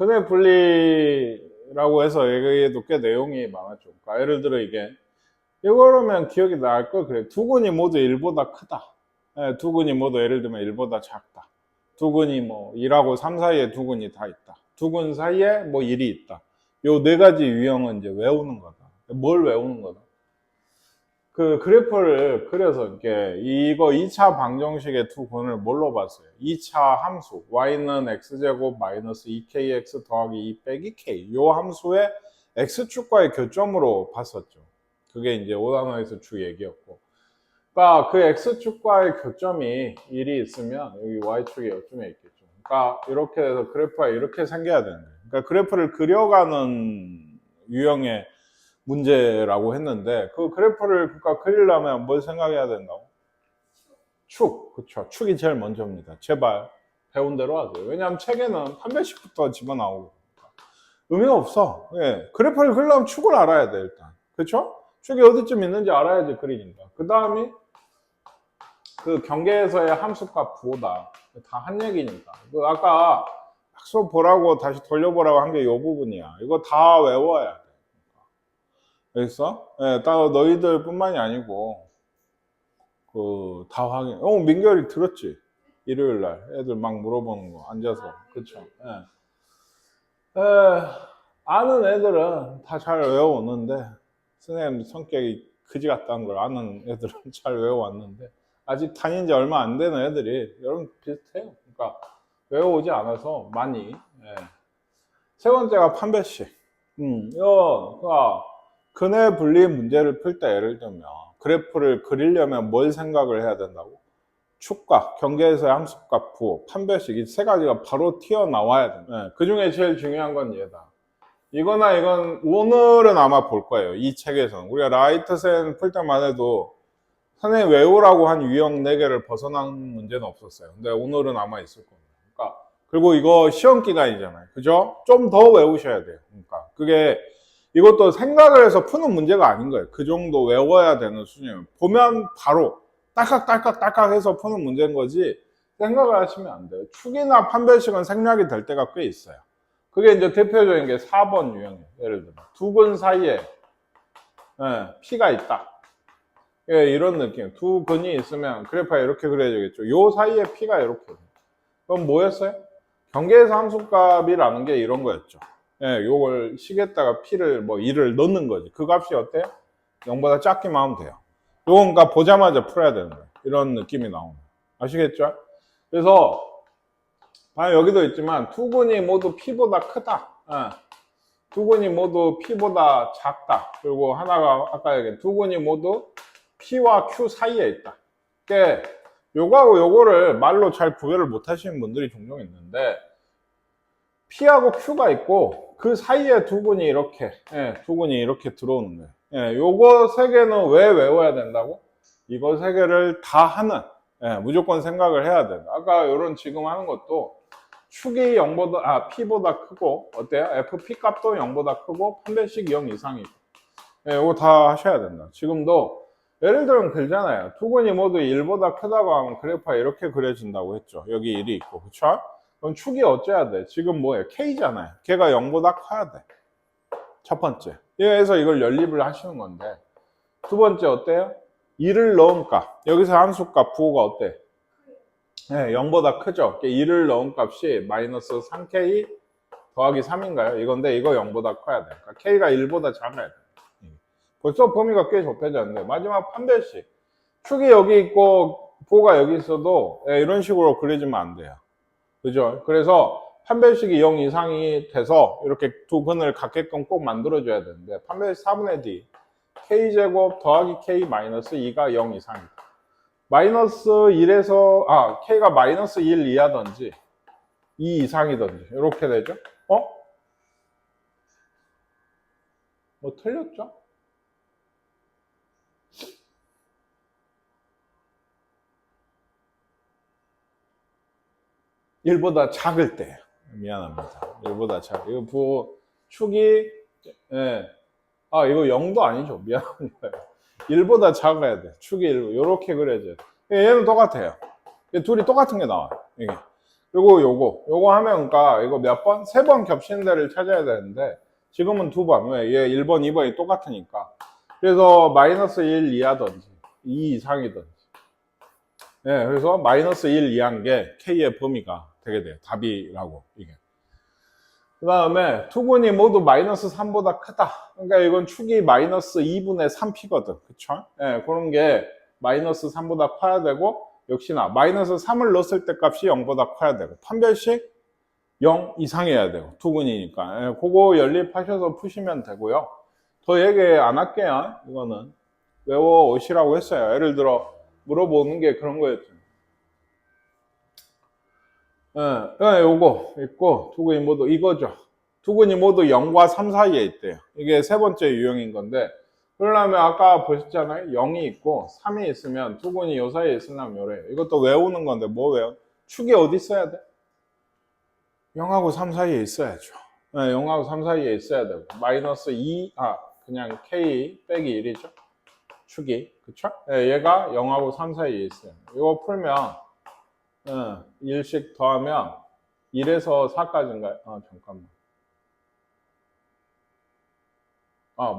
근해 분리라고 해서 여기에도 꽤 내용이 많았죠. 그러니까 예를 들어 이거라면 기억이 날 걸 그래. 두근이 모두 1보다 크다. 예, 두근이 모두 예를 들면 1보다 작다. 두근이 뭐 1하고 3 사이에 두근이 다 있다. 두근 사이에 뭐 1이 있다. 요 네 가지 유형은 이제 외우는 거다. 뭘 외우는 거다? 그 그래프를 그려서 이거 2차 방정식의 두근을 뭘로 봤어요? 2차 함수 y는 x제곱 마이너스 2kx 더하기 2 빼기 k 요 함수의 x축과의 교점으로 봤었죠. 그게 이제 5단원에서 주 얘기였고, 그러니까 그 x축과의 교점이 1이 있으면 여기 y축이 요쯤에 있겠죠. 그러니까 이렇게 해서 그래프가 이렇게 생겨야 되는 거예요. 그러니까 그래프를 그려가는 유형의 문제라고 했는데, 그 그래프를 그러니까 그리려면 뭘 생각해야 된다고? 축, 그쵸. 축이 제일 먼저입니다. 제발 배운 대로 하세요. 왜냐하면 책에는 판별식부터 집어나오고 의미가 없어. 예. 그래프를 그리려면 축을 알아야 돼, 일단. 그쵸? 축이 어디쯤 있는지 알아야지 그리니까. 그 다음이 그 경계에서의 함수값 부호다. 다 한 얘기니까. 그 아까 학습 보라고 다시 돌려보라고 한 게 이 부분이야. 이거 다 외워야 돼. 알겠어? 예, 따로 너희들 뿐만이 아니고 다 확인. 민결이 들었지? 일요일 날 애들 막 물어보는 거 앉아서. 그쵸? 예. 아는 애들은 다 잘 외워오는데, 선생님 성격이 그지 같다는 걸 아는 애들은 잘 외워왔는데, 아직 다닌 지 얼마 안 되는 애들이 여러분 비슷해요. 그러니까 외워오지 않아서 많이. 예. 세 번째가 판별식. 그러니까 근해 분리 문제를 풀 때 예를 들면 그래프를 그리려면 뭘 생각을 해야 된다고? 축과 경계에서의 함수값 부호, 판별식 이 세 가지가 바로 튀어나와야 됩니다. 네, 그 중에 제일 중요한 건 얘다. 이거나 이건 오늘은 아마 볼 거예요. 이 책에서는. 우리가 라이트센 풀 때만 해도 선생님 외우라고 한 유형 4개를 벗어난 문제는 없었어요. 근데 오늘은 아마 있을 겁니다. 그러니까 그리고 이거 시험 기간이잖아요. 그죠? 좀 더 외우셔야 돼요. 그러니까 그게 이것도 생각을 해서 푸는 문제가 아닌 거예요. 그 정도 외워야 되는 수준이에요. 보면 바로 딸깍딸깍 해서 푸는 문제인 거지 생각을 하시면 안 돼요. 축이나 판별식은 생략이 될 때가 꽤 있어요. 그게 이제 대표적인 게 4번 유형이에요. 예를 들면 두 근 사이에 P가 있다. 예, 이런 느낌. 두 근이 있으면 그래프가 이렇게 그려야 되겠죠. 요 사이에 P가 이렇게. 그럼 뭐였어요? 경계에서 함수값이라는 게 이런 거였죠. 예, 요걸 식에다가 P를 뭐 1을 넣는 거지. 그 값이 어때요? 0보다 작기만 하면 돼요. 요건 그러니까 보자마자 풀어야 되는 거예요. 이런 느낌이 나오는 거예요. 아시겠죠? 그래서 여기도 있지만 두 근이 모두 P보다 크다. 두 근이 모두 P보다 작다. 그리고 하나가 아까 얘기한 두 근이 모두 P와 Q 사이에 있다. 그러니까 요거하고 요거를 말로 잘 구별을 못 하시는 분들이 종종 있는데, P하고 Q가 있고 그 사이에 두 근이 이렇게 두 근이 이렇게 들어오는 거예요. 요거 세 개는 왜 외워야 된다고? 이거 세 개를 다 하는 무조건 생각을 해야 된다. 아까 요런 지금 하는 것도 축이 0보다 P보다 크고 어때요? FP 값도 0보다 크고 판별식 0 이상이고 요거 다 하셔야 된다. 지금도 예를 들면 그러잖아요. 두 근이 모두 1보다 크다고 하면 그래프가 이렇게 그려진다고 했죠. 여기 1이 있고, 그쵸? 그럼 축이 어째야 돼? 지금 뭐예요? K잖아요. 걔가 0보다 커야 돼. 첫 번째. 그래서 이걸 연립을 하시는 건데, 두 번째 어때요? 2를 넣은 값. 여기서 함수값 부호가 어때? 네, 0보다 크죠? 2를 넣은 값이 마이너스 3K 더하기 3인가요? 이건데 이거 0보다 커야 돼. 그러니까 K가 1보다 작아야 돼. 벌써 범위가 꽤 좁혀졌는데, 마지막 판별식. 축이 여기 있고 부호가 여기 있어도 이런 식으로 그려지면 안 돼요. 그죠? 그래서 판별식이 0 이상이 돼서 이렇게 두 근을 같게끔 꼭 만들어줘야 되는데, 판별식 4분의 D K제곱 더하기 K 마이너스 2가 0 이상이다. 마이너스 1에서 K가 마이너스 1 이하든지 2 이상이든지 이렇게 되죠? 뭐 틀렸죠? 일보다 작을 때. 미안합니다. 일보다 작을 때. 이거 부호 축이 이거 0도 아니죠. 미안합니다. 1보다 작아야 돼. 축이 1, 이렇게 그려져야 돼. 얘는 똑같아요. 둘이 똑같은 게 나와요. 이게. 그리고 요거 하면 그러니까 이거 몇 번? 3번 겹치는 데를 찾아야 되는데 지금은 2번. 왜? 얘 1번, 2번이 똑같으니까. 그래서 마이너스 1 이하든지 2 이상이든지. 예, 그래서 마이너스 1 이하인 게 K의 범위가 되게 돼요. 답이라고, 이게. 그 다음에 투근이 모두 마이너스 3보다 크다. 그러니까 이건 축이 마이너스 2분의 3P거든. 그쵸? 예, 그런 게 마이너스 3보다 커야 되고, 역시나 마이너스 3을 넣었을 때 값이 0보다 커야 되고, 판별식 0 이상이어야 되고, 투근이니까. 예, 그거 연립하셔서 푸시면 되고요. 더 얘기 안 할게요. 이거는. 외워오시라고 했어요. 예를 들어, 물어보는 게 그런 거였죠. 요거 있고, 투근이 모두 이거죠. 투근이 모두 0과 3 사이에 있대요. 이게 세 번째 유형인 건데, 그러려면 아까 보셨잖아요. 0이 있고 3이 있으면 투근이 요 사이에 있으려면 요래요. 이것도 외우는 건데 뭐 외워? 축이 어디 있어야 돼? 0하고 3 사이에 있어야죠. 네, 0하고 3 사이에 있어야 되고 마이너스 2, 그냥 K 빼기 1이죠. 축이, 그쵸? 네, 얘가 0하고 3 사이에 있어요. 이거 풀면 1씩 더하면 1에서 4까지인가요? 잠깐만.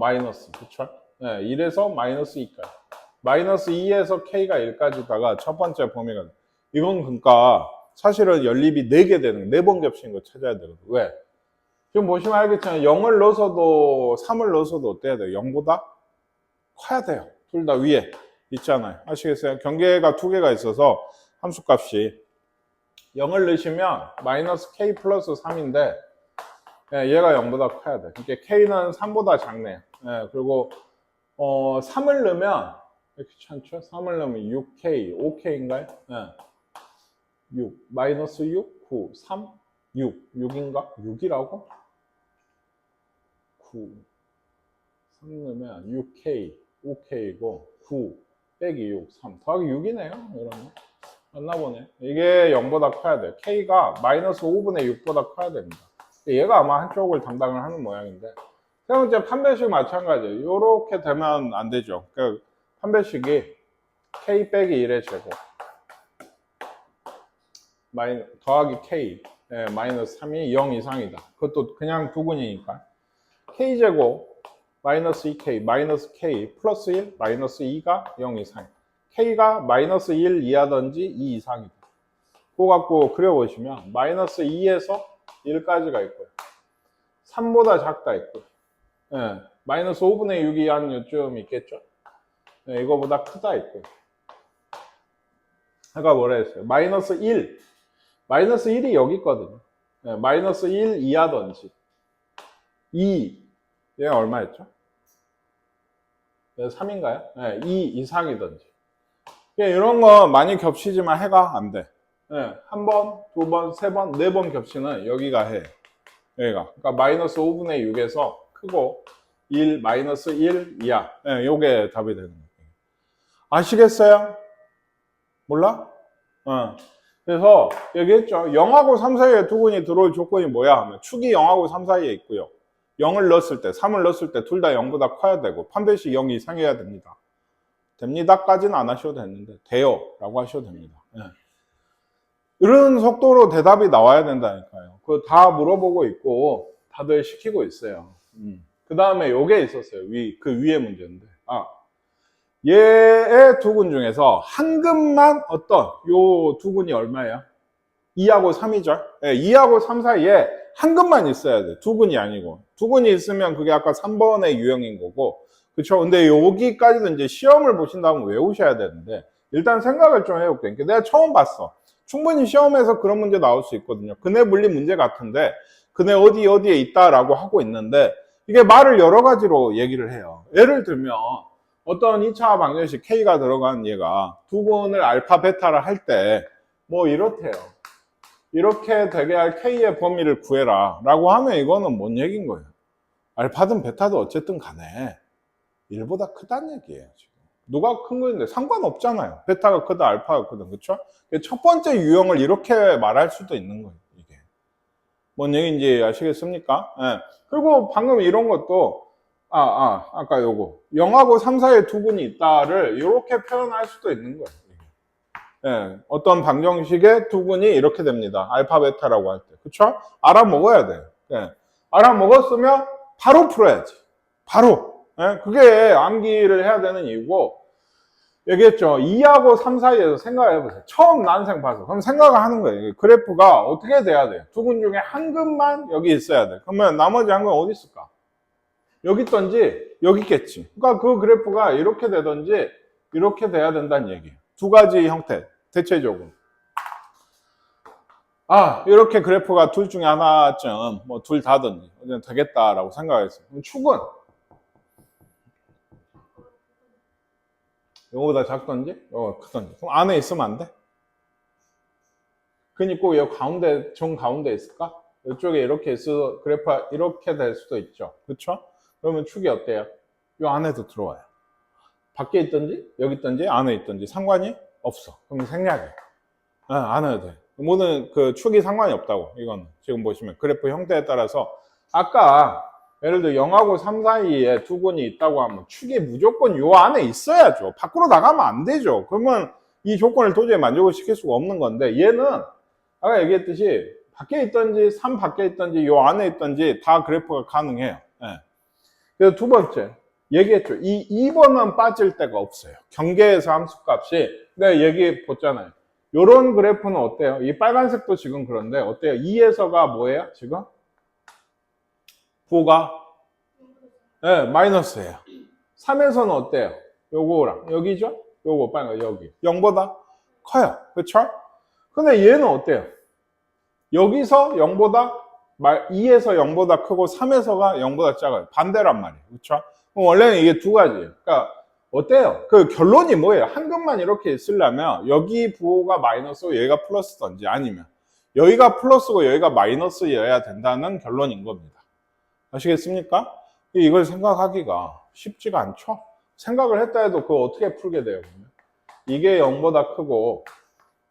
마이너스, 그쵸? 네, 1에서 마이너스 2까지. 마이너스 2에서 K가 1까지다가 첫 번째 범위가 돼. 이건 그러니까 사실은 연립이 4개 되는, 4번 겹치는 거 찾아야 되거든. 왜? 지금 보시면 알겠지만 0을 넣어서도 3을 넣어서도 어때야 돼요? 0보다 커야 돼요. 둘 다 위에 있잖아요. 아시겠어요? 경계가 2개가 있어서 함수값이 0을 넣으시면 마이너스 K 플러스 3인데 얘가 0보다 커야 돼. 그러니까 K는 3보다 작네요. 그리고 3을 넣으면 이렇게 괜찮죠? 3을 넣으면 6K, 5K인가요? 6, 마이너스 6, 9, 3, 6, 6인가? 6이라고? 9, 3 넣으면 6K, 5K이고 9 빼기 6, 3 더하기 6이네요. 이러면 맞나 보네. 이게 0보다 커야 돼요. K가 마이너스 5분의 6보다 커야 됩니다. 얘가 아마 한쪽을 담당을 하는 모양인데 세 번째 판별식 마찬가지예요. 이렇게 되면 안 되죠. 그러니까 판별식이 K 빼기 1의 제곱 더하기 K 마이너스 3이 0 이상이다. 그것도 그냥 두근이니까 K제곱 마이너스 2K 마이너스 K 플러스 1 마이너스 2가 0 이상 K가 마이너스 1 이하든지 2 이상이다. 그거 갖고 그려보시면 마이너스 2에서 1까지가 있고요. 3보다 작다 있고요. 마이너스 5분의 6이 한 요쯤 있겠죠. 이거보다 크다 있고요. 아까 뭐라 했어요? 마이너스 1. 마이너스 1이 여기 있거든요. 마이너스 1 이하든지 2. 얘가 얼마였죠? 3인가요? 2 이상이든지. 이런 거 많이 겹치지만 해가 안 돼. 한 번, 두 번, 세 번, 네 번 겹치는 여기가 해. 여기가. 그러니까 마이너스 5분의 6에서 크고 1, 마이너스 1 이하. 요게 답이 되는 거예요. 아시겠어요? 몰라? 그래서 얘기했죠. 0하고 3 사이에 두근이 들어올 조건이 뭐야 하면 축이 0하고 3 사이에 있고요. 0을 넣었을 때, 3을 넣었을 때 둘 다 0보다 커야 되고 판별식 0 이상해야 됩니다. 됩니다까지는 안 하셔도 되는데 돼요 라고 하셔도 됩니다. 이런 속도로 대답이 나와야 된다니까요. 그거 다 물어보고 있고 다들 시키고 있어요. 그 다음에 요게 있었어요. 그 위에 문제인데 얘의 두근 중에서 한 근만 어떤 요 두근이 얼마예요? 2하고 3이죠. 2하고 3 사이에 한 근만 있어야 돼. 두근이 아니고. 두근이 있으면 그게 아까 3번의 유형인 거고. 그쵸? 근데 여기까지도 이제 시험을 보신다면 외우셔야 되는데, 일단 생각을 좀 해볼게요. 내가 처음 봤어. 충분히 시험에서 그런 문제 나올 수 있거든요. 근해 물리 문제 같은데, 근해 어디에 있다라고 하고 있는데, 이게 말을 여러 가지로 얘기를 해요. 예를 들면, 어떤 2차 방정식 K가 들어간 얘가 두근을 알파, 베타를 할 때, 뭐 이렇대요. 이렇게 되게 할 K의 범위를 구해라 라고 하면 이거는 뭔 얘기인 거예요? 알파든 베타든 어쨌든 간에 1보다 크다는 얘기예요. 지금. 누가 큰 거인데 상관없잖아요. 베타가 크든 알파가 크든. 그쵸? 첫 번째 유형을 이렇게 말할 수도 있는 거예요. 이게 뭔 얘기인지 아시겠습니까? 그리고 방금 이런 것도 아까 요거 0하고 3 사이에 두근이 있다를 이렇게 표현할 수도 있는 거예요. 예, 어떤 방정식의 두근이 이렇게 됩니다. 알파, 베타라고 할 때. 그쵸? 알아먹어야 돼요. 예. 알아먹었으면 바로 풀어야지. 바로. 예? 그게 암기를 해야 되는 이유고, 얘기했죠. 2하고 3 사이에서 생각을 해보세요. 처음 난생 봐서. 그럼 생각을 하는 거예요. 그래프가 어떻게 돼야 돼요? 두근 중에 한 근만 여기 있어야 돼. 그러면 나머지 한 근 어디 있을까? 여기 있던지, 여기 있겠지. 그러니까 그 그래프가 이렇게 되던지, 이렇게 돼야 된다는 얘기예요. 두 가지 형태, 대체적으로. 아, 이렇게 그래프가 둘 중에 하나쯤, 뭐 둘 다든지 되겠다라고 생각했어요. 그럼 축은 이거보다 작던지, 크던지. 그럼 안에 있으면 안 돼? 그니 꼭 여기 가운데, 정 가운데 있을까? 이쪽에 이렇게 있어, 그래프가 이렇게 될 수도 있죠. 그쵸? 그러면 축이 어때요? 이 안에도 들어와요. 밖에 있든지, 여기 있든지, 안에 있든지 상관이 없어. 그럼 생략해. 안 해도 돼. 모든 그 축이 상관이 없다고. 이건 지금 보시면 그래프 형태에 따라서 아까 예를 들어 0하고 3 사이에 두근이 있다고 하면 축이 무조건 요 안에 있어야죠. 밖으로 나가면 안 되죠. 그러면 이 조건을 도저히 만족을 시킬 수가 없는 건데 얘는 아까 얘기했듯이 밖에 있든지 3 밖에 있든지 요 안에 있든지 다 그래프가 가능해요. 예. 그래서 두 번째 얘기했죠. 이 2번은 빠질 데가 없어요. 경계에서 함수값이 내가 얘기 봤잖아요. 요런 그래프는 어때요? 이 빨간색도 지금 그런데 어때요? 2에서가 뭐예요? 지금? 부호가? 네, 마이너스예요. 3에서는 어때요? 요거랑 여기죠? 요거 빨간 여기 0보다 커요. 그쵸? 근데 얘는 어때요? 여기서 0보다 2에서 0보다 크고 3에서가 0보다 작아요. 반대란 말이에요. 그쵸? 원래는 이게 두 가지예요. 그러니까 어때요? 그 결론이 뭐예요? 한 근만 이렇게 있으려면 여기 부호가 마이너스고 여기가 플러스든지 아니면 여기가 플러스고 여기가 마이너스여야 된다는 결론인 겁니다. 아시겠습니까? 이걸 생각하기가 쉽지가 않죠? 생각을 했다 해도 그거 어떻게 풀게 돼요? 이게 0보다 크고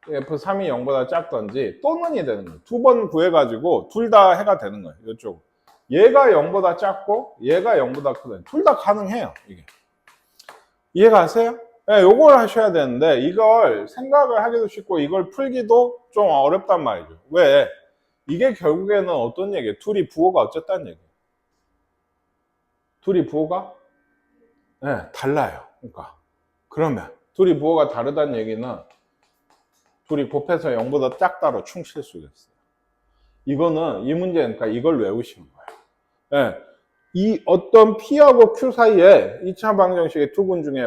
F3이 0보다 작든지 또는이 되는 거예요. 두 번 구해가지고 둘 다 해가 되는 거예요. 이쪽. 얘가 0보다 작고 얘가 0보다 크든 둘 다 가능해요. 이게. 이해가세요? 네, 요걸 하셔야 되는데 이걸 생각을 하기도 쉽고 이걸 풀기도 좀 어렵단 말이죠. 왜? 이게 결국에는 어떤 얘기예요? 둘이 부호가 어쨌다는 얘기예요. 둘이 부호가 네, 달라요. 그러니까 그러면 둘이 부호가 다르다는 얘기는 둘이 곱해서 0보다 작다로 충칠 수가 있어요. 이거는 이 문제니까 그러니까 이걸 외우시는 거예요. 네. 이 어떤 P하고 Q 사이에 2차 방정식의 두근 중에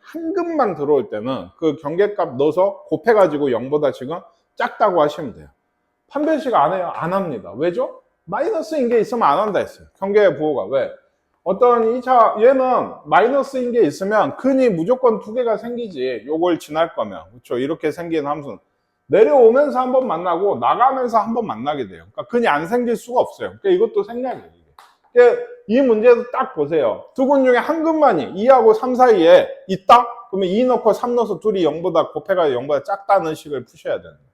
한 근만 들어올 때는 그 경계값 넣어서 곱해가지고 0보다 지금 작다고 하시면 돼요. 판별식 안 해요? 안 합니다. 왜죠? 마이너스인 게 있으면 안 한다 했어요. 경계의 부호가. 왜? 어떤 2차, 얘는 마이너스인 게 있으면 근이 무조건 두 개가 생기지. 요걸 지날 거면. 그렇죠? 이렇게 생긴 함수는. 내려오면서 한번 만나고 나가면서 한번 만나게 돼요. 그러니까 근이 안 생길 수가 없어요. 그러니까 이것도 생략이에요. 그러니까 이 문제도 딱 보세요. 두 근 중에 한 근만이 2하고 3 사이에 있다? 그러면 2 넣고 3 넣어서 둘이 0보다 곱해가 0보다 작다는 식을 푸셔야 되는 거예요.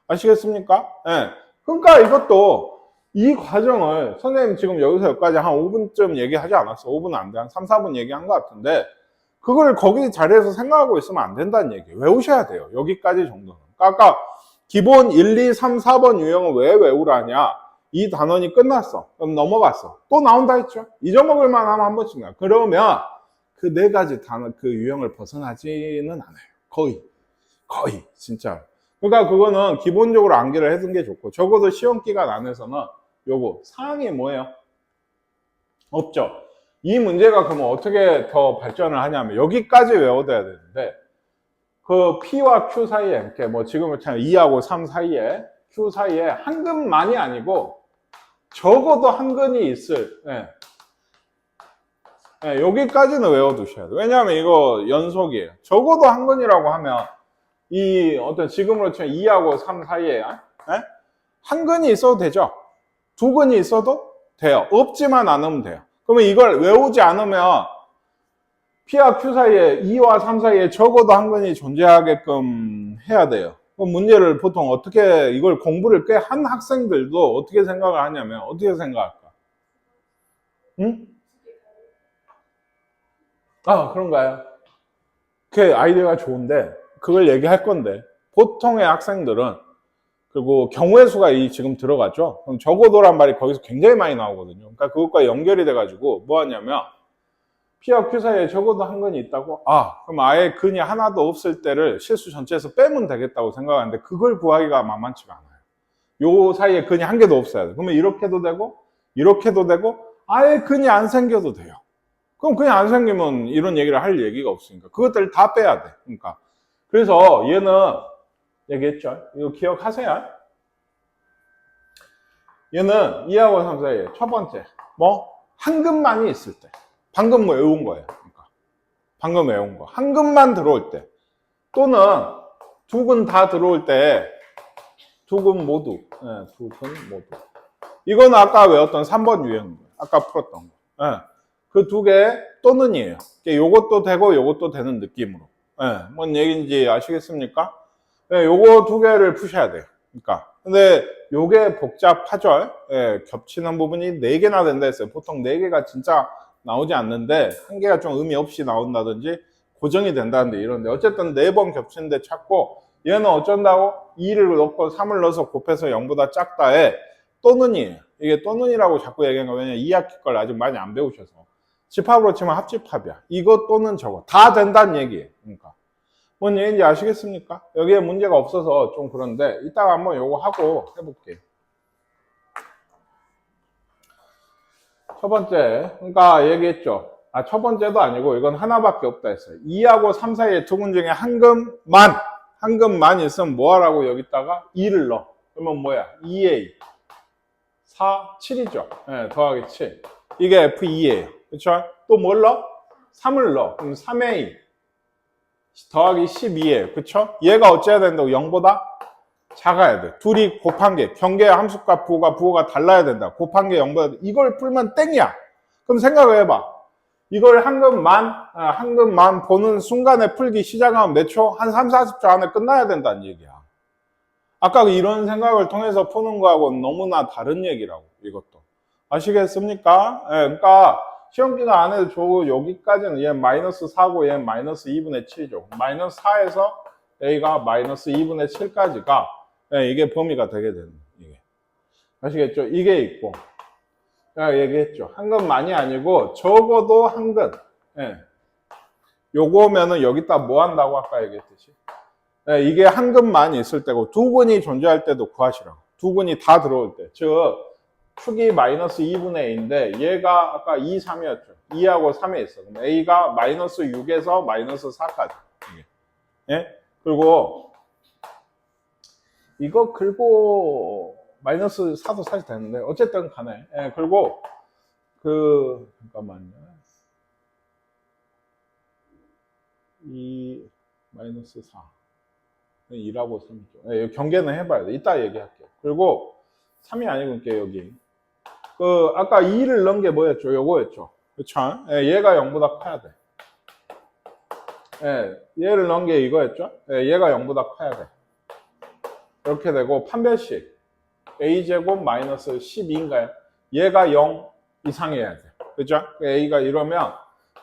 아시겠습니까? 네. 그러니까 이것도 이 과정을 선생님 지금 여기서 여기까지 한 5분쯤 얘기하지 않았어. 5분은 안 돼. 한 3, 4분 얘기한 것 같은데 그걸 거기 자리에서 생각하고 있으면 안 된다는 얘기예요. 외우셔야 돼요. 여기까지 정도는. 그러니까 아까 기본 1, 2, 3, 4번 유형을 왜 외우라냐? 이 단원이 끝났어. 그럼 넘어갔어. 또 나온다 했죠? 잊어먹을 만하면 한 번씩 나와. 그러면 그 네 가지 단원, 그 유형을 벗어나지는 않아요. 거의, 진짜. 그러니까 그거는 기본적으로 암기를 해둔 게 좋고, 적어도 시험 기간 안에서는 요거, 사항이 뭐예요? 없죠. 이 문제가 그러면 어떻게 더 발전을 하냐면, 여기까지 외워둬야 되는데, 그 P와 Q 사이에, 이렇게 뭐 지금은 참 2하고 3 사이에, Q 사이에 한 근만이 아니고, 적어도 한 근이 있을, 여기까지는 외워두셔야 돼요. 왜냐하면 이거 연속이에요. 적어도 한 근이라고 하면, 이 어떤 지금으로 치면 2하고 3 사이에 한 근이 있어도 되죠. 두 근이 있어도 돼요. 없지만 않으면 돼요. 그러면 이걸 외우지 않으면 P와 Q 사이에 2와 3 사이에 적어도 한 근이 존재하게끔 해야 돼요. 그럼 문제를 보통 어떻게 이걸 공부를 꽤 한 학생들도 어떻게 생각을 하냐면 어떻게 생각할까? 응? 아, 그런가요? 그 아이디어가 좋은데 그걸 얘기할 건데, 보통의 학생들은, 그리고 경우의 수가 지금 들어가죠? 그럼 적어도란 말이 거기서 굉장히 많이 나오거든요. 그러니까 그것과 연결이 돼가지고 뭐 하냐면, P와 Q 사이에 적어도 한 근이 있다고? 그럼 아예 근이 하나도 없을 때를 실수 전체에서 빼면 되겠다고 생각하는데, 그걸 구하기가 만만치가 않아요. 요 사이에 근이 한 개도 없어야 돼. 그러면 이렇게도 되고, 이렇게도 되고, 아예 근이 안 생겨도 돼요. 그럼 그냥 안 생기면 이런 얘기를 할 얘기가 없으니까 그것들을 다 빼야 돼. 그러니까 그래서 얘는 얘기했죠. 이거 기억하세요. 얘는 2하고 3 사이에 첫 번째 뭐 한 근만이 있을 때, 방금 뭐 외운 거예요. 그러니까 방금 외운 거 한 근만 들어올 때, 또는 두 근 다 들어올 때, 두 근 모두, 두 근 모두. 이거는 아까 외웠던 3번 유형, 아까 풀었던 거. 그 두 개 또는이에요. 요것도 되고 요것도 되는 느낌으로. 뭔 얘기인지 아시겠습니까? 요거 두 개를 푸셔야 돼요. 그러니까 근데 요게 복잡하죠. 겹치는 부분이 4개나 된다 했어요. 보통 4개가 진짜 나오지 않는데 한 개가 좀 의미 없이 나온다든지 고정이 된다는데 이런데 어쨌든 4번 겹치는데 찾고, 얘는 어쩐다고 2를 넣고 3을 넣어서 곱해서 0보다 작다에 또는이에요. 이게 또는이라고 자꾸 얘기하는 거 왜냐면 2학기 걸 아직 많이 안 배우셔서. 집합으로 치면 합집합이야. 이거 또는 저거 다 된다는 얘기예요. 그러니까 뭔 얘기인지 아시겠습니까? 여기에 문제가 없어서 좀 그런데 이따가 한번 요거 하고 해볼게요. 첫 번째, 그러니까 얘기했죠. 첫 번째도 아니고 이건 하나밖에 없다 했어요. 2하고 3 사이에 두 근 중에 한 근만 있으면 뭐 하라고 여기다가 2를 넣어. 그러면 뭐야? 2A 4, 7이죠. 더하기 7. 이게 F2예요. 그렇죠? 또 뭘 넣어? 3을 넣어. 그럼 3A 더하기 12예요. 그렇죠? 얘가 어째야 된다고? 0보다 작아야 돼. 둘이 곱한 게, 경계의 함수값 부호가 달라야 된다. 곱한 게 0보다, 이걸 풀면 땡이야. 그럼 생각을 해봐. 이걸 한 근만 보는 순간에 풀기 시작하면 몇 초? 한 3, 40초 안에 끝나야 된다는 얘기야. 아까 이런 생각을 통해서 푸는 거하고는 너무나 다른 얘기라고, 이것도. 아시겠습니까? 그러니까 시험 기간 안 해도 좋고, 여기까지는 얘 마이너스 4고 얘 마이너스 2분의 7이죠. 마이너스 4에서 A가 마이너스 2분의 7까지가 이게 범위가 되게 되는 이게. 아시겠죠? 이게 있고, 제가 얘기했죠. 한 근만이 아니고 적어도 한 근. 요거면은 여기다 뭐 한다고 아까 얘기했듯이. 이게 한 근만 있을 때고, 두 근이 존재할 때도 구하시라고. 두 근이 다 들어올 때. 즉 축이 마이너스 2분의 A인데 얘가 아까 2, 3이었죠. 2하고 3에 있어. 그럼 A가 마이너스 6에서 마이너스 4까지. 그리고 이거 긁고 마이너스 4도 사실 되는데 어쨌든 간에. 그리고 잠깐만요. 2 마이너스 4. 2라고 3이죠. 경계는 해봐야 돼. 이따 얘기할게요. 그리고 3이 아니고 여기. 아까 2를 넣은 게 뭐였죠? 요거였죠. 그쵸? 얘가 0보다 커야 돼. 얘를 넣은 게 이거였죠? 얘가 0보다 커야 돼. 이렇게 되고, 판별식. a제곱 마이너스 12인가요? 얘가 0 이상이어야 돼. 그죠? a가 이러면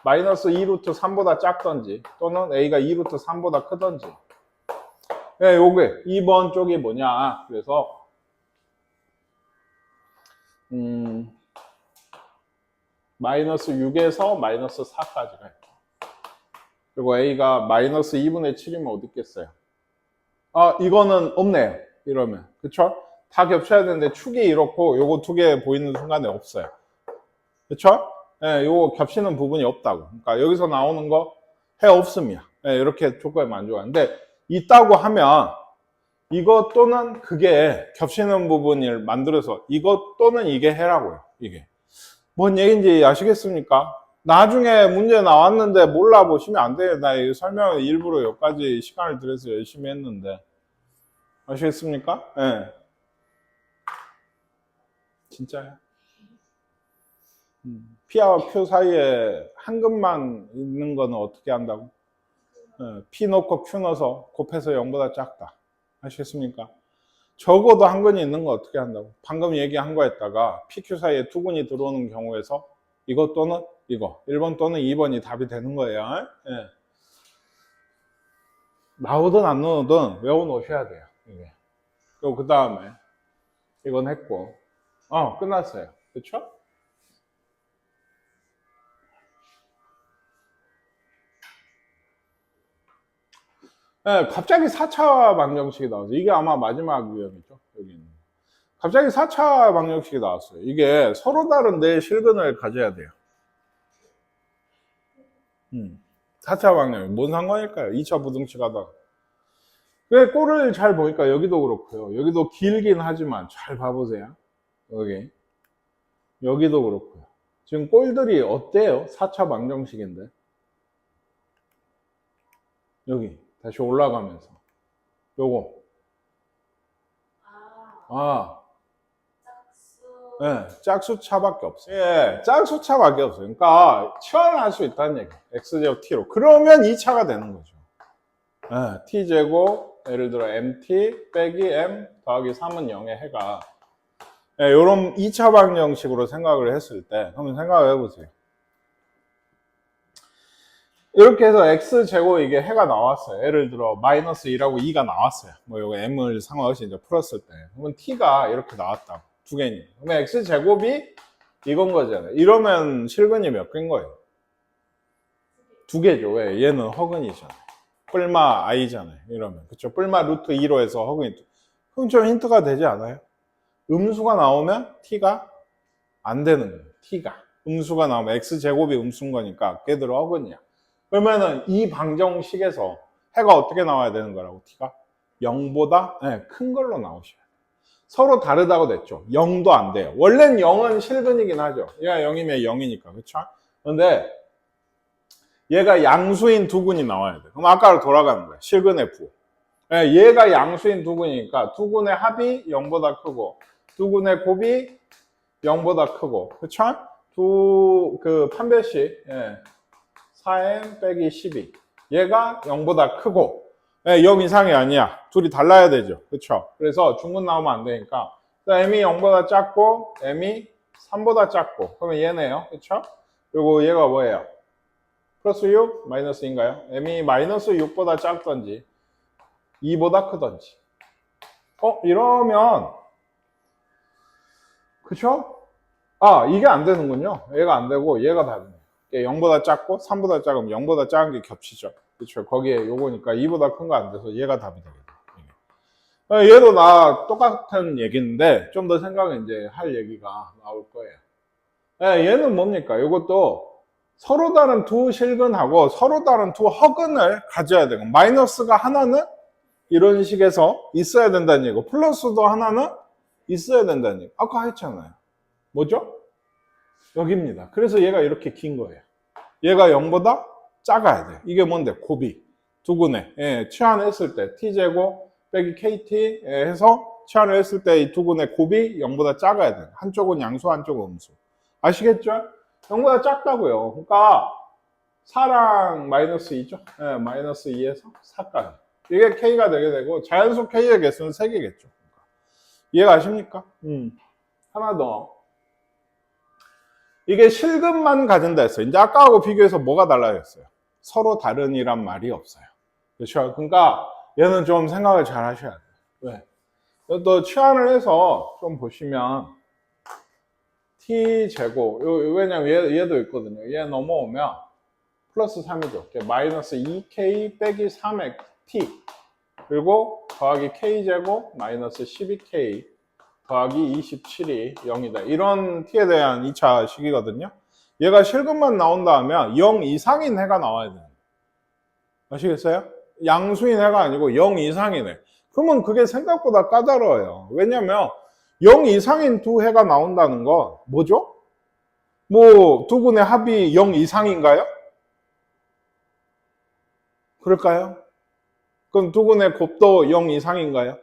마이너스 2루트 3보다 작던지, 또는 a가 2루트 3보다 크던지. 요게 2번 쪽이 뭐냐? 그래서 마이너스 6에서 마이너스 4까지가 있고, 그리고 A가 마이너스 2분의 7이면 어디 있겠어요? 이거는 없네요. 이러면. 그쵸? 다 겹쳐야 되는데 축이 이렇고 요거 두 개 보이는 순간에 없어요. 그쵸? 요거 겹치는 부분이 없다고. 그러니까 여기서 나오는 거 없음이야. 이렇게 조건에 만족하는데, 있다고 하면 이것 또는 그게 겹치는 부분을 만들어서 이것 또는 이게 해라고요. 이게 뭔 얘기인지 아시겠습니까? 나중에 문제 나왔는데 몰라보시면 안 돼요. 나 이 설명을 일부러 여기까지 시간을 들여서 열심히 했는데. 아시겠습니까? 진짜요. P와 Q 사이에 한 근만 있는 거는 어떻게 한다고? P 넣고 Q 넣어서 곱해서 0보다 작다. 아시겠습니까? 적어도 한 근이 있는 거 어떻게 한다고? 방금 얘기한 거에다가 PQ 사이에 두 근이 들어오는 경우에서 이것 또는 이거 1번 또는 2번이 답이 되는 거예요. 나오든 안 나오든 외워 놓으셔야 돼요. 이게. 그리고 그 다음에 이건 했고, 끝났어요. 그쵸? 네, 갑자기 4차 방정식이 나왔어요. 이게 아마 마지막 유형이죠. 여기 있는. 갑자기 4차 방정식이 나왔어요. 이게 서로 다른 네 실근을 가져야 돼요. 4차 방정식. 뭔 상관일까요? 2차 부등식 하다가. 왜 꼴을 잘 보니까 여기도 그렇고요. 여기도 길긴 하지만 잘 봐보세요. 여기도 그렇고요. 지금 꼴들이 어때요? 4차 방정식인데. 여기 다시 올라가면서 요거 네, 짝수차밖에 없어요. 예, 짝수차밖에 없어요. 그러니까 치환할 수 있다는 얘기. x제곱 t로. 그러면 2차가 되는 거죠. 예, t제곱 예를 들어 mt 빼기 m 더하기 3은 0의 해가 이런 2차 방정식으로 생각을 했을 때 한번 생각을 해보세요. 이렇게 해서 x제곱 이게 해가 나왔어요. 예를 들어 마이너스 2라고 2가 나왔어요. 뭐 이거 m을 상관없이 이제 풀었을 때 그러면 t가 이렇게 나왔다고 두 개니. 그러면 x제곱이 이건 거잖아요. 이러면 실근이 몇 개인 거예요? 두 개죠. 왜? 얘는 허근이잖아요. 뿔마 i잖아요. 이러면 그쵸? 뿔마 루트 2로 해서 허근이. 그럼 좀 힌트가 되지 않아요? 음수가 나오면 t가 안 되는 거예요. t가 음수가 나오면 x제곱이 음수인 거니까 걔들은 허근이야. 그러면은 이 방정식에서 해가 어떻게 나와야 되는 거라고? t가 0보다 큰 걸로 나오셔야 돼요. 서로 다르다고 됐죠. 0도 안 돼요. 원래는 0은 실근이긴 하죠. 얘가 0이면 0이니까 그렇죠? 그런데 얘가 양수인 두근이 나와야 돼. 그럼 아까로 돌아가는 거야. 실근의 부. 얘가 양수인 두근이니까 두근의 합이 0보다 크고 두근의 곱이 0보다 크고 그렇죠? 그 판별식 4m 빼기 12 얘가 0보다 크고 0 이상이 아니야. 둘이 달라야 되죠. 그렇죠? 그래서 중근 나오면 안 되니까 m이 0보다 작고 m이 3보다 작고 그러면 얘네요. 그렇죠? 그리고 얘가 뭐예요? 플러스 6? 마이너스인가요? m이 마이너스 6보다 작던지 2보다 크던지 이러면 그쵸? 이게 안 되는군요. 얘가 안 되고 얘가 다르네요. 0보다 작고 3보다 작으면 0보다 작은 게 겹치죠. 그쵸? 거기에 요거니까 2보다 큰 거 안 돼서 얘가 답이 되겠다. 얘도 똑같은 얘기인데 좀 더 생각을 이제 할 얘기가 나올 거예요. 얘는 뭡니까? 이것도 서로 다른 두 실근하고 서로 다른 두 허근을 가져야 되고 마이너스가 하나는 이런 식에서 있어야 된다는 얘기고 플러스도 하나는 있어야 된다는 얘기. 아까 했잖아요. 뭐죠? 여기입니다. 그래서 얘가 이렇게 긴 거예요. 얘가 0보다 작아야 돼. 이게 뭔데? 곱이. 두근에 치환했을 때 t제곱 빼기 kt 해서 치환을 했을 때 이 두근의 곱이 0보다 작아야 돼. 한쪽은 양수, 한쪽은 음수. 아시겠죠? 0보다 작다고요. 그러니까 4랑 마이너스 2죠? 마이너스 2에서 4까지. 이게 k가 되게 되고 자연수 k의 개수는 3개겠죠. 이해가 가십니까? 하나 더. 이게 실근만 가진다 했어요. 이제 아까하고 비교해서 뭐가 달라졌어요? 서로 다른이란 말이 없어요. 그렇죠? 그러니까 얘는 좀 생각을 잘 하셔야 돼요. 왜? 또 치환을 해서 좀 보시면 t제곱 왜냐면 얘도 있거든요. 얘 넘어오면 플러스 3이죠. 마이너스 2k 빼기 3의 t 그리고 더하기 k제곱 마이너스 12k 더하기 27이 0이다. 이런 t에 대한 2차 식이거든요. 얘가 실근만 나온다 하면 0 이상인 해가 나와야 돼요. 아시겠어요? 양수인 해가 아니고 0 이상인 해. 그러면 그게 생각보다 까다로워요. 왜냐면 0 이상인 두 해가 나온다는 건 뭐죠? 뭐 두 분의 합이 0 이상인가요? 그럴까요? 그럼 두 분의 곱도 0 이상인가요?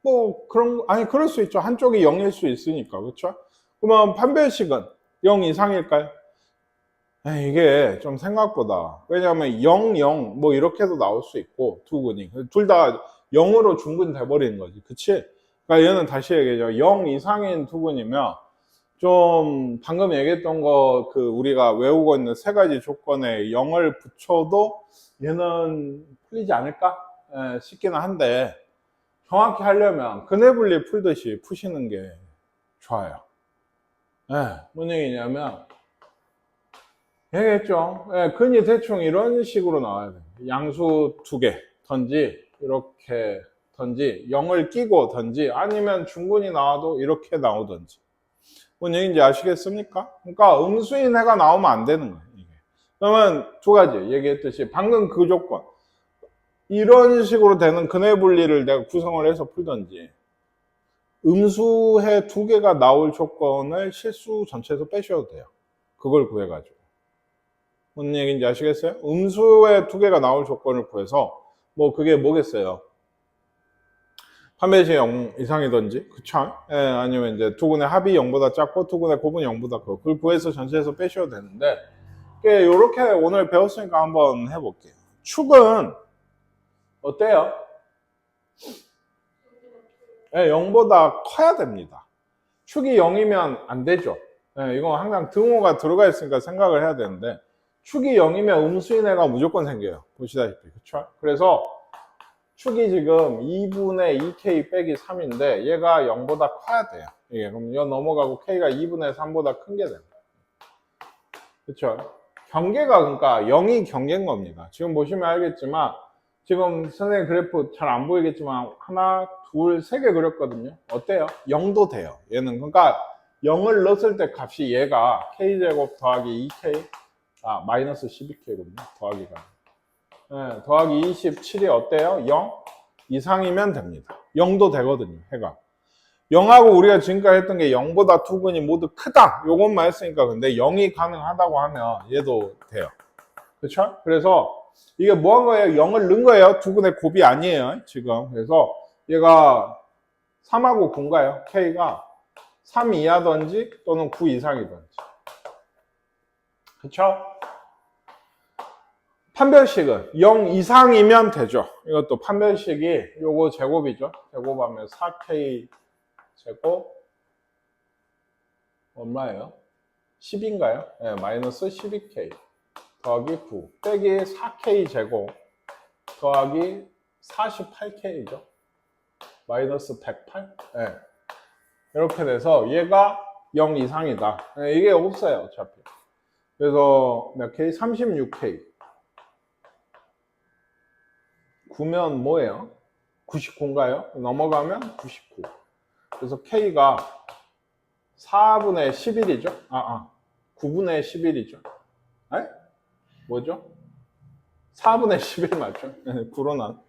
뭐 아니 그럴 수 있죠. 한쪽이 0일 수 있으니까. 그렇죠? 그러면 판별식은 0 이상일까요? 이게 좀 생각보다 왜냐하면 0, 0 뭐 이렇게도 나올 수 있고 두 군이 둘 다 0으로 중근돼 버리는 거지. 그치? 그러니까 얘는 다시 얘기하죠. 0 이상인 두 군이면 좀 방금 얘기했던 거 그 우리가 외우고 있는 세 가지 조건에 0을 붙여도 얘는 풀리지 않을까? 쉽기는 한데 정확히 하려면 근해분리 풀듯이 푸시는 게 좋아요. 뭔 얘기냐면 얘기했죠. 근이 대충 이런 식으로 나와야 돼요. 양수 두 개 던지 이렇게 던지 0을 끼고 던지 아니면 중근이 나와도 이렇게 나오든지 뭔 얘기인지 아시겠습니까? 그러니까 음수인 해가 나오면 안 되는 거예요. 이게. 그러면 두 가지 얘기했듯이 방금 그 조건 이런 식으로 되는 근해 분리를 내가 구성을 해서 풀던지 음수해 두 개가 나올 조건을 실수 전체에서 빼셔도 돼요. 그걸 구해가지고 무슨 얘기인지 아시겠어요? 음수해 두 개가 나올 조건을 구해서 뭐 그게 뭐겠어요? 판매시 0 이상이든지 그쵸? 아니면 이제 두근의 합이 0보다 작고 두근의 곱은 0보다 크고 그걸 구해서 전체에서 빼셔도 되는데 이렇게 오늘 배웠으니까 한번 해볼게요. 축은 어때요? 0보다 커야 됩니다. 축이 0이면 안 되죠. 이건 항상 등호가 들어가 있으니까 생각을 해야 되는데 축이 0이면 음수인 애가 무조건 생겨요. 보시다시피 그쵸? 그래서 축이 지금 2분의 2k 빼기 3인데 얘가 0보다 커야 돼요. 그럼 이거 넘어가고 k가 2분의 3보다 큰 게 됩니다. 그쵸? 경계가 그러니까 0이 경계인 겁니다. 지금 보시면 알겠지만 지금 선생님 그래프 잘 안 보이겠지만 하나, 둘, 세 개 그렸거든요. 어때요? 0도 돼요. 얘는 그러니까 0을 넣었을 때 값이 얘가 k제곱 더하기 2k 마이너스 12k거든요. 더하기가. 더하기 27이 어때요? 0 이상이면 됩니다. 0도 되거든요. 해가. 0하고 우리가 지금까지 했던 게 0보다 두근이 모두 크다. 요것만 했으니까 근데 0이 가능하다고 하면 얘도 돼요. 그렇죠? 그래서 이게 뭐 한 거예요? 0을 넣은 거예요. 두근의 곱이 아니에요. 지금. 그래서 얘가 3하고 9인가요? K가 3 이하든지 또는 9 이상이든지. 그렇죠? 판별식은 0 이상이면 되죠. 이것도 판별식이 요거 제곱이죠. 제곱하면 4K 제곱 얼마예요? 10인가요? 네, 마이너스 12K 더하기 9 빼기 4K 제곱 더하기 48K죠. 마이너스 108? 네. 이렇게 돼서 얘가 0 이상이다. 네, 이게 없어요, 어차피. 그래서 몇 K? 36K. 9면 뭐예요? 99인가요? 넘어가면 99. 그래서 K가 4분의 11이죠? 9분의 11이죠? 에? 뭐죠? 4분의 11 맞죠? 9로 난.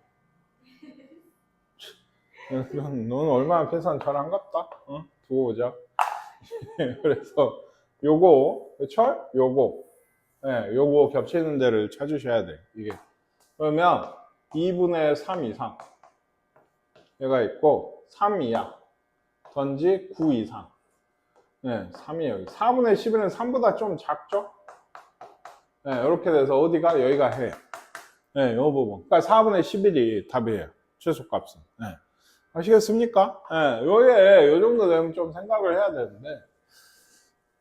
너는 얼마나 계산 잘 안 갔다? 두고 오자. 그래서 요거, 그쵸? 요거 겹치는 데를 찾으셔야 돼요. 이게. 그러면 2분의 3 이상. 얘가 있고, 3 이하. 던지 9 이상. 3이 여기. 4분의 11은 3보다 좀 작죠? 이렇게 돼서 어디가? 여기가 해요. 요 부분. 그러니까 4분의 11이 답이에요. 최소값은. 아시겠습니까? 요 정도 되면 좀 생각을 해야 되는데.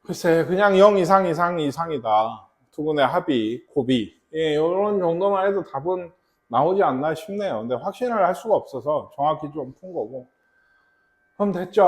글쎄, 그냥 0 이상이다. 두근의 합이, 곱이. 요런 정도만 해도 답은 나오지 않나 싶네요. 근데 확신을 할 수가 없어서 정확히 좀 푼 거고. 그럼 됐죠?